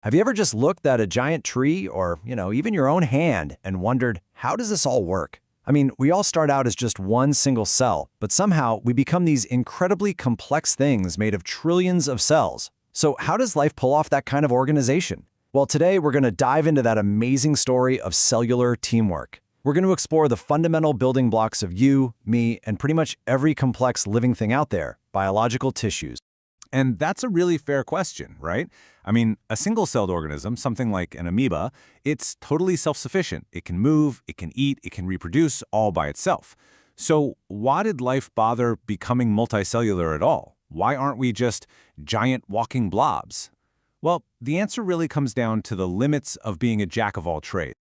Have you ever just looked at a giant tree or, even your own hand and wondered, how does this all work? I mean, we all start out as just one single cell, but somehow we become these incredibly complex things made of trillions of cells. So how does life pull off that kind of organization? Well, today we're going to dive into that amazing story of cellular teamwork. We're going to explore the fundamental building blocks of you, me, and pretty much every complex living thing out there, biological tissues. And that's a really fair question, right? I mean, a single-celled organism, something like an amoeba, it's totally self-sufficient. It can move, it can eat, it can reproduce all by itself. So why did life bother becoming multicellular at all? Why aren't we just giant walking blobs? Well, the answer really comes down to the limits of being a jack of all trades.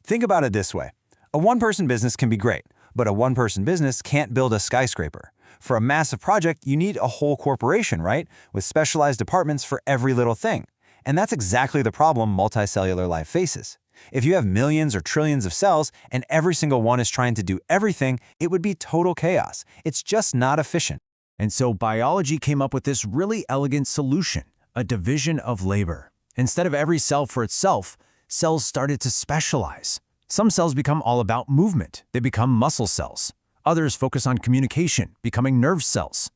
Think about it this way. A one-person business can be great, but a one-person business can't build a skyscraper. For a massive project, you need a whole corporation, right? With specialized departments for every little thing. And that's exactly the problem multicellular life faces. If you have millions or trillions of cells and every single one is trying to do everything, it would be total chaos. It's just not efficient. And so biology came up with this really elegant solution, a division of labor. Instead of every cell for itself, cells started to specialize. Some cells become all about movement. They become muscle cells. Others focus on communication, becoming nerve cells.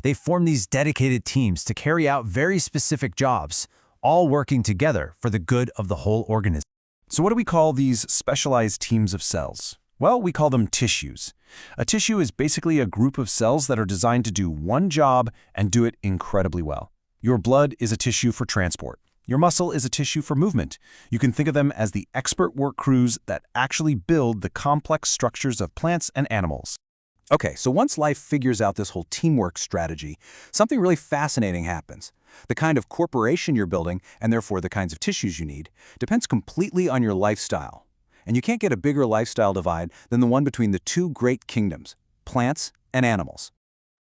They form these dedicated teams to carry out very specific jobs, all working together for the good of the whole organism. So what do we call these specialized teams of cells? Well, we call them tissues. A tissue is basically a group of cells that are designed to do one job and do it incredibly well. Your blood is a tissue for transport. Your muscle is a tissue for movement. You can think of them as the expert work crews that actually build the complex structures of plants and animals. Okay, so once life figures out this whole teamwork strategy, something really fascinating happens. The kind of corporation you're building, and therefore the kinds of tissues you need, depends completely on your lifestyle. And you can't get a bigger lifestyle divide than the one between the two great kingdoms, plants and animals.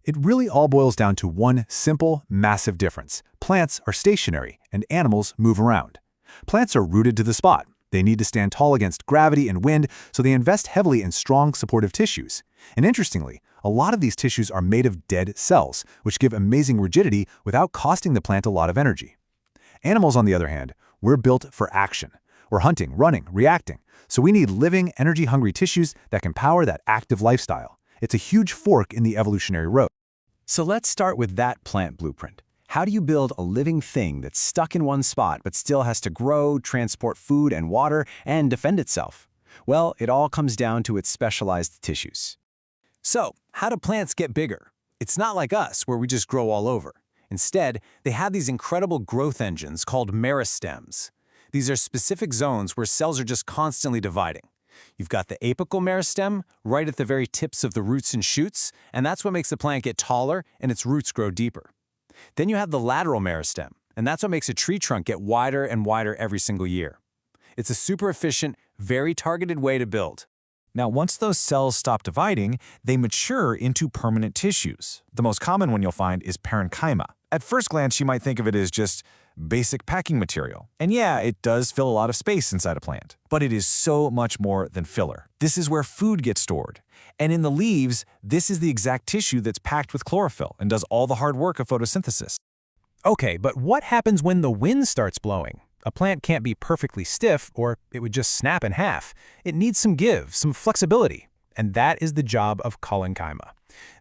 It really all boils down to one simple, massive difference. Plants are stationary, and animals move around. Plants are rooted to the spot. They need to stand tall against gravity and wind, so they invest heavily in strong, supportive tissues. And interestingly, a lot of these tissues are made of dead cells, which give amazing rigidity without costing the plant a lot of energy. Animals, on the other hand, we're built for action. We're hunting, running, reacting. So we need living, energy-hungry tissues that can power that active lifestyle. It's a huge fork in the evolutionary road. So let's start with that plant blueprint. How do you build a living thing that's stuck in one spot but still has to grow, transport food and water, and defend itself? Well, it all comes down to its specialized tissues. So, how do plants get bigger? It's not like us, where we just grow all over. Instead, they have these incredible growth engines called meristems. These are specific zones where cells are just constantly dividing. You've got the apical meristem right at the very tips of the roots and shoots, and that's what makes the plant get taller and its roots grow deeper. Then you have the lateral meristem, and that's what makes a tree trunk get wider and wider every single year. It's a super efficient, very targeted way to build. Now, once those cells stop dividing, they mature into permanent tissues. The most common one you'll find is parenchyma. At first glance, you might think of it as just basic packing material. And yeah, it does fill a lot of space inside a plant, but it is so much more than filler. This is where food gets stored. And in the leaves, this is the exact tissue that's packed with chlorophyll and does all the hard work of photosynthesis. Okay, but what happens when the wind starts blowing? A plant can't be perfectly stiff, or it would just snap in half. It needs some give, some flexibility. And that is the job of collenchyma.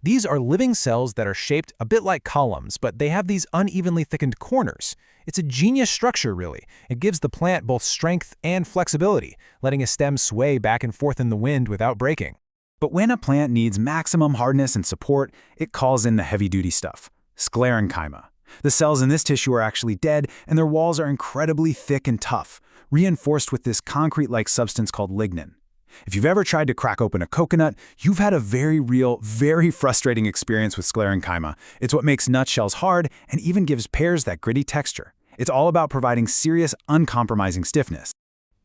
These are living cells that are shaped a bit like columns, but they have these unevenly thickened corners. It's a genius structure, really. It gives the plant both strength and flexibility, letting a stem sway back and forth in the wind without breaking. But when a plant needs maximum hardness and support, it calls in the heavy-duty stuff, sclerenchyma. The cells in this tissue are actually dead, and their walls are incredibly thick and tough, reinforced with this concrete-like substance called lignin. If you've ever tried to crack open a coconut, you've had a very real, very frustrating experience with sclerenchyma. It's what makes nutshells hard and even gives pears that gritty texture. It's all about providing serious, uncompromising stiffness.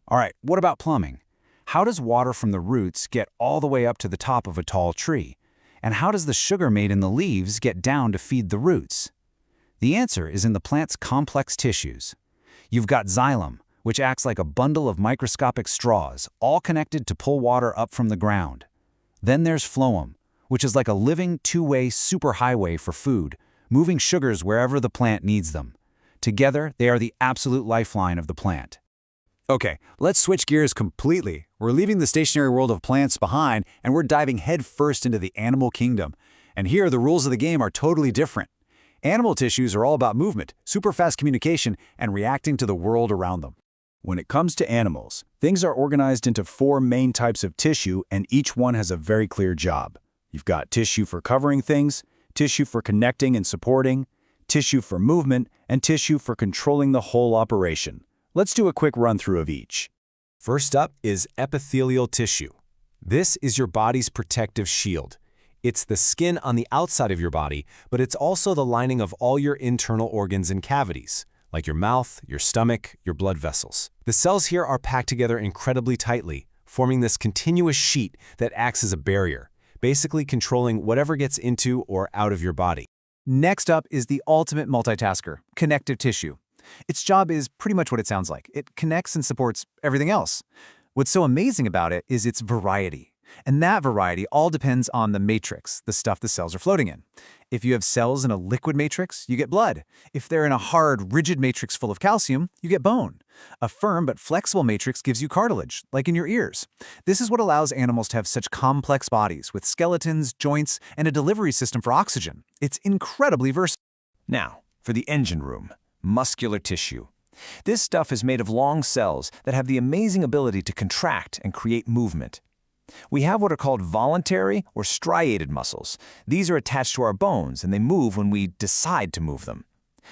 All right, what about plumbing? How does water from the roots get all the way up to the top of a tall tree? And how does the sugar made in the leaves get down to feed the roots? The answer is in the plant's complex tissues. You've got xylem, which acts like a bundle of microscopic straws, all connected to pull water up from the ground. Then there's phloem, which is like a living two-way superhighway for food, moving sugars wherever the plant needs them. Together, they are the absolute lifeline of the plant. Okay, let's switch gears completely. We're leaving the stationary world of plants behind, and we're diving headfirst into the animal kingdom. And here, the rules of the game are totally different. Animal tissues are all about movement, super fast communication, and reacting to the world around them. When it comes to animals, things are organized into 4 main types of tissue, and each one has a very clear job. You've got tissue for covering things, tissue for connecting and supporting, tissue for movement, and tissue for controlling the whole operation. Let's do a quick run-through of each. First up is epithelial tissue. This is your body's protective shield. It's the skin on the outside of your body, but it's also the lining of all your internal organs and cavities, like your mouth, your stomach, your blood vessels. The cells here are packed together incredibly tightly, forming this continuous sheet that acts as a barrier, basically controlling whatever gets into or out of your body. Next up is the ultimate multitasker, connective tissue. Its job is pretty much what it sounds like. It connects and supports everything else. What's so amazing about it is its variety. And that variety all depends on the matrix, the stuff the cells are floating in. If you have cells in a liquid matrix, you get blood. If they're in a hard, rigid matrix full of calcium, you get bone. A firm but flexible matrix gives you cartilage, like in your ears. This is what allows animals to have such complex bodies with skeletons, joints, and a delivery system for oxygen. It's incredibly versatile. Now, for the engine room, muscular tissue. This stuff is made of long cells that have the amazing ability to contract and create movement. We have what are called voluntary or striated muscles. These are attached to our bones and they move when we decide to move them.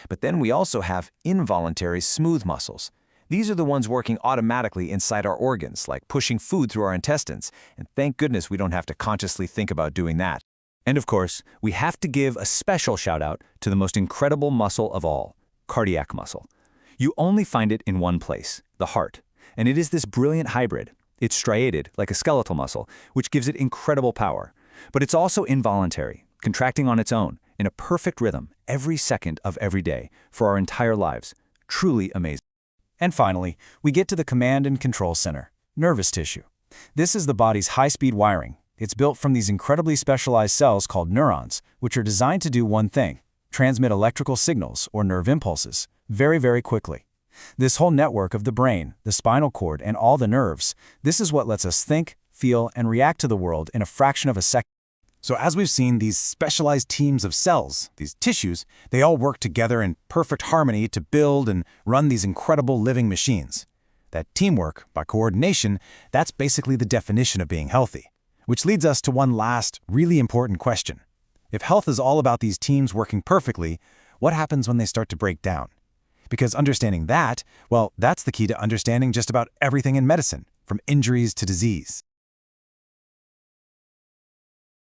But then we also have involuntary smooth muscles. These are the ones working automatically inside our organs, like pushing food through our intestines, and thank goodness we don't have to consciously think about doing that. And of course, we have to give a special shout out to the most incredible muscle of all, cardiac muscle. You only find it in one place, the heart, and it is this brilliant hybrid. It's striated, like a skeletal muscle, which gives it incredible power. But it's also involuntary, contracting on its own, in a perfect rhythm, every second of every day, for our entire lives. Truly amazing. And finally, we get to the command and control center, nervous tissue. This is the body's high-speed wiring. It's built from these incredibly specialized cells called neurons, which are designed to do one thing: transmit electrical signals, or nerve impulses, very, very quickly. This whole network of the brain, the spinal cord, and all the nerves, this is what lets us think, feel, and react to the world in a fraction of a second. So as we've seen, these specialized teams of cells, these tissues, they all work together in perfect harmony to build and run these incredible living machines. That teamwork, by coordination, that's basically the definition of being healthy. Which leads us to one last, really important question. If health is all about these teams working perfectly, what happens when they start to break down? Because understanding that, well, that's the key to understanding just about everything in medicine, from injuries to disease.